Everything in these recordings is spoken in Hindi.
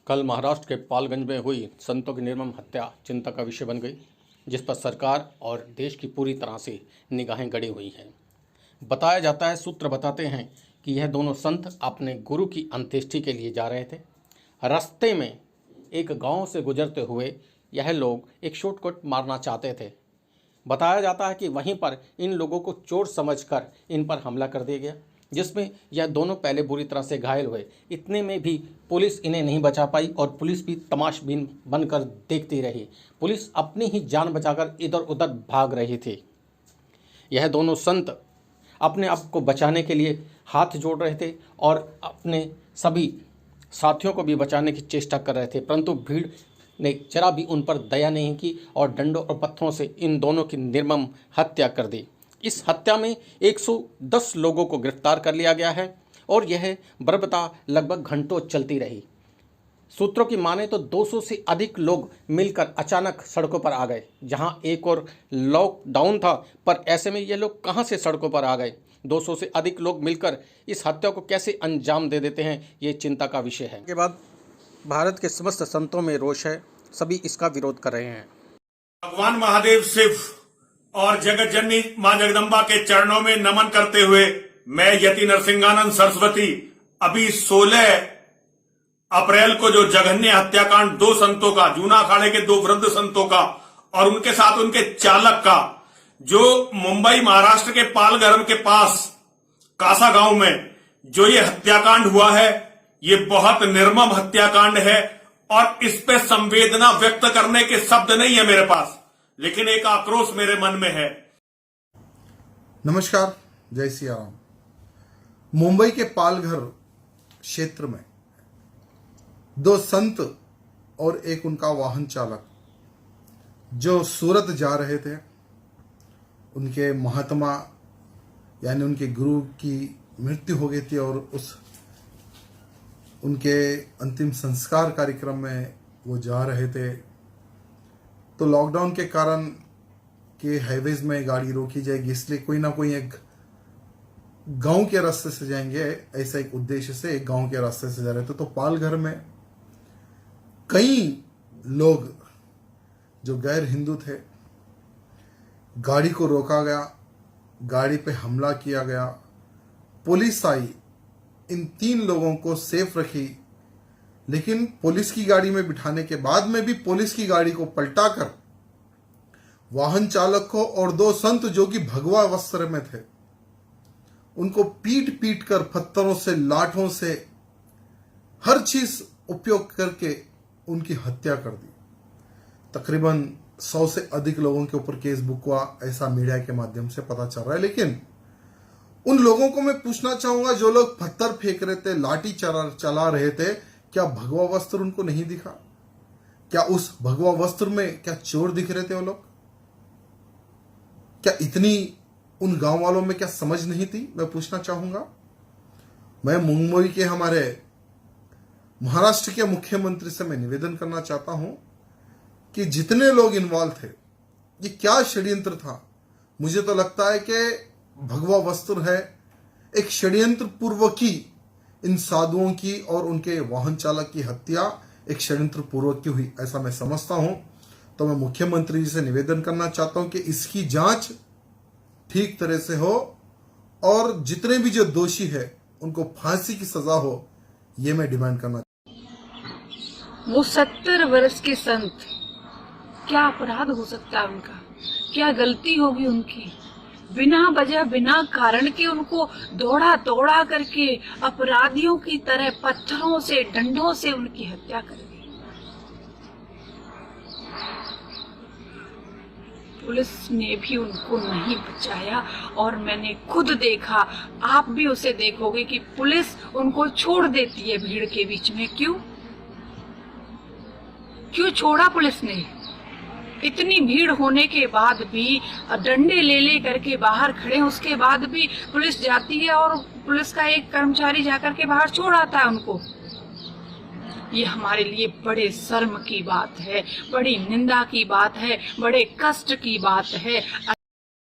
कल महाराष्ट्र के पालगंज में हुई संतों की निर्मम हत्या चिंता का विषय बन गई, जिस पर सरकार और देश की पूरी तरह से निगाहें गड़ी हुई हैं। बताया जाता है, सूत्र बताते हैं कि यह दोनों संत अपने गुरु की अंत्येष्टि के लिए जा रहे थे। रास्ते में एक गांव से गुजरते हुए यह लोग एक शॉर्टकट मारना चाहते थे। बताया जाता है कि वहीं पर इन लोगों को चोर समझकर इन पर हमला कर दिया गया, जिसमें यह दोनों पहले बुरी तरह से घायल हुए। इतने में भी पुलिस इन्हें नहीं बचा पाई और पुलिस भी तमाशबीन बनकर देखती रही। पुलिस अपनी ही जान बचाकर इधर उधर भाग रही थी। यह दोनों संत अपने आप को बचाने के लिए हाथ जोड़ रहे थे और अपने सभी साथियों को भी बचाने की चेष्टा कर रहे थे, परंतु भीड़ ने जरा भी उन पर दया नहीं की और डंडों और पत्थरों से इन दोनों की निर्मम हत्या कर दी। इस हत्या में 110 लोगों को गिरफ्तार कर लिया गया है और यह बर्बरता लगभग घंटों चलती रही। सूत्रों की माने तो 200 से अधिक लोग मिलकर अचानक सड़कों पर आ गए, जहां एक और लॉकडाउन था, पर ऐसे में ये लोग कहां से सड़कों पर आ गए। 200 से अधिक लोग मिलकर इस हत्या को कैसे अंजाम दे देते हैं, ये चिंता का विषय है। के बाद भारत के समस्त संतों में रोष है, सभी इसका विरोध कर रहे हैं। भगवान महादेव शिव और जगत जननी मां जगदम्बा के चरणों में नमन करते हुए मैं यति नरसिंहानंद सरस्वती अभी 16 अप्रैल को जो जघन्य हत्याकांड 2 संतों का, जूना अखाड़े के 2 वृद्ध संतों का और उनके साथ उनके चालक का, जो मुंबई महाराष्ट्र के पालघर के पास कासा गांव में जो ये हत्याकांड हुआ है, ये बहुत निर्मम हत्याकांड है और इस पे संवेदना व्यक्त करने के शब्द नहीं है मेरे पास, लेकिन एक आक्रोश मेरे मन में है। नमस्कार, जय सिया राम। मुंबई के पालघर क्षेत्र में 2 संत और एक उनका वाहन चालक जो सूरत जा रहे थे, उनके महात्मा यानी उनके गुरु की मृत्यु हो गई थी और उनके अंतिम संस्कार कार्यक्रम में वो जा रहे थे। तो लॉकडाउन के कारण के हाईवेज में गाड़ी रोकी जाएगी, इसलिए कोई ना कोई एक गांव के रास्ते से जाएंगे, ऐसा एक उद्देश्य से एक गांव के रास्ते से जा रहे थे। तो पालघर में कई लोग जो गैर हिंदू थे, गाड़ी को रोका गया, गाड़ी पे हमला किया गया, पुलिस आई, इन 3 लोगों को सेफ रखी, लेकिन पुलिस की गाड़ी में बिठाने के बाद में भी पुलिस की गाड़ी को पलटाकर वाहन चालक को और 2 संत जो कि भगवा वस्त्र में थे, उनको पीट पीट कर पत्थरों से, लाठों से, हर चीज उपयोग करके उनकी हत्या कर दी। तकरीबन 100 से अधिक लोगों के ऊपर केस बुक हुआ, ऐसा मीडिया के माध्यम से पता चल रहा है। लेकिन उन लोगों को मैं पूछना चाहूंगा, जो लोग पत्थर फेंक रहे थे, लाठी चला रहे थे, क्या भगवा वस्त्र उनको नहीं दिखा? क्या उस भगवा वस्त्र में क्या चोर दिख रहे थे वो लोग? क्या इतनी उन गांव वालों में क्या समझ नहीं थी? मैं पूछना चाहूंगा। मैं मुंबई के हमारे महाराष्ट्र के मुख्यमंत्री से मैं निवेदन करना चाहता हूं कि जितने लोग इन्वॉल्व थे, ये क्या षड्यंत्र था? मुझे तो लगता है कि भगवा वस्त्र है, एक षड्यंत्र पूर्वक की इन साधुओं की और उनके वाहन चालक की हत्या एक षड्यंत्र पूर्वक की हुई, ऐसा मैं समझता हूं। तो मैं मुख्यमंत्री जी से निवेदन करना चाहता हूं कि इसकी जांच ठीक तरह से हो और जितने भी जो दोषी है उनको फांसी की सजा हो, ये मैं डिमांड करना। वो 70 वर्ष के संत, क्या अपराध हो सकता है उनका? क्या गलती होगी उनकी? बिना वजह, बिना कारण के उनको दौड़ा दौड़ा करके अपराधियों की तरह पत्थरों से, डंडों से उनकी हत्या कर दी। पुलिस ने भी उनको नहीं बचाया और मैंने खुद देखा, आप भी उसे देखोगे कि पुलिस उनको छोड़ देती है भीड़ के बीच में। क्यों छोड़ा पुलिस ने? इतनी भीड़ होने के बाद भी, डंडे ले करके बाहर खड़े, उसके बाद भी पुलिस जाती है और पुलिस का एक कर्मचारी जाकर के बाहर छोड़ आता है उनको। ये हमारे लिए बड़े शर्म की बात है, बड़ी निंदा की बात है, बड़े कष्ट की बात है।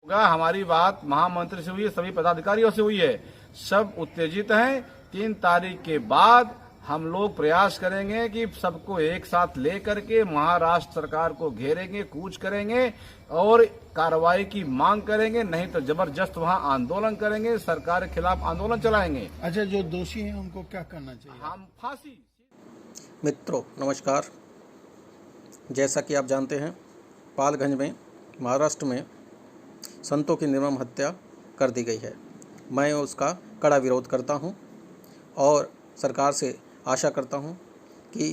हमारी बात महामंत्री से हुई है, सभी पदाधिकारियों से हुई है, सब उत्तेजित हैं। 3 तारीख के बाद हम लोग प्रयास करेंगे कि सबको एक साथ ले करके महाराष्ट्र सरकार को घेरेंगे, कूच करेंगे और कार्रवाई की मांग करेंगे, नहीं तो जबरदस्त वहां आंदोलन करेंगे, सरकार के खिलाफ आंदोलन चलाएंगे। अच्छा, जो दोषी हैं उनको क्या करना चाहिए? हम फांसी। मित्रों नमस्कार। जैसा कि आप जानते हैं, पालगंज में महाराष्ट्र में संतों की निर्मम हत्या कर दी गई है। मैं उसका कड़ा विरोध करता हूं और सरकार से आशा करता हूं कि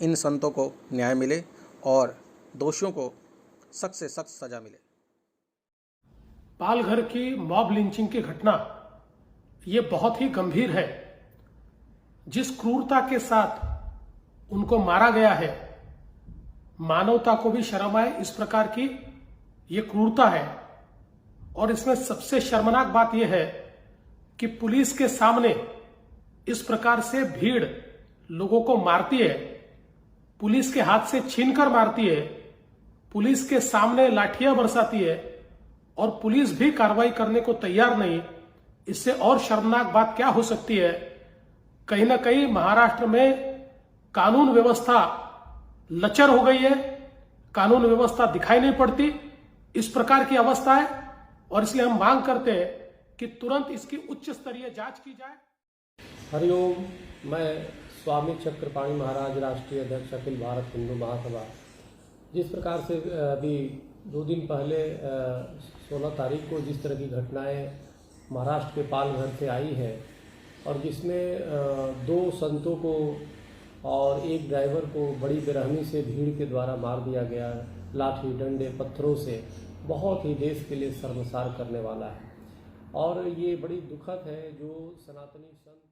इन संतों को न्याय मिले और दोषियों को सख्त से सख्त सजा मिले। पालघर की मॉब लिंचिंग की घटना ये बहुत ही गंभीर है। जिस क्रूरता के साथ उनको मारा गया है, मानवता को भी शर्म आए इस प्रकार की ये क्रूरता है। और इसमें सबसे शर्मनाक बात यह है कि पुलिस के सामने इस प्रकार से भीड़ लोगों को मारती है, पुलिस के हाथ से छीनकर मारती है, पुलिस के सामने लाठियां बरसाती है और पुलिस भी कार्रवाई करने को तैयार नहीं। इससे और शर्मनाक बात क्या हो सकती है? कहीं ना कहीं महाराष्ट्र में कानून व्यवस्था लचर हो गई है, कानून व्यवस्था दिखाई नहीं पड़ती, इस प्रकार की अवस्था है। और इसलिए हम मांग करते हैं कि तुरंत इसकी उच्च स्तरीय जांच की जाए। हरिओम। मैं स्वामी चक्रपाणी महाराज, राष्ट्रीय अध्यक्ष अखिल भारत हिंदू महासभा। जिस प्रकार से अभी 2 दिन पहले 16 तारीख को जिस तरह की घटनाएं महाराष्ट्र के पालघर से आई है और जिसमें 2 संतों को और एक ड्राइवर को बड़ी बेरहमी से भीड़ के द्वारा मार दिया गया, लाठी डंडे पत्थरों से, बहुत ही देश के लिए शर्मसार करने वाला है। और ये बड़ी दुखद है जो सनातनी संत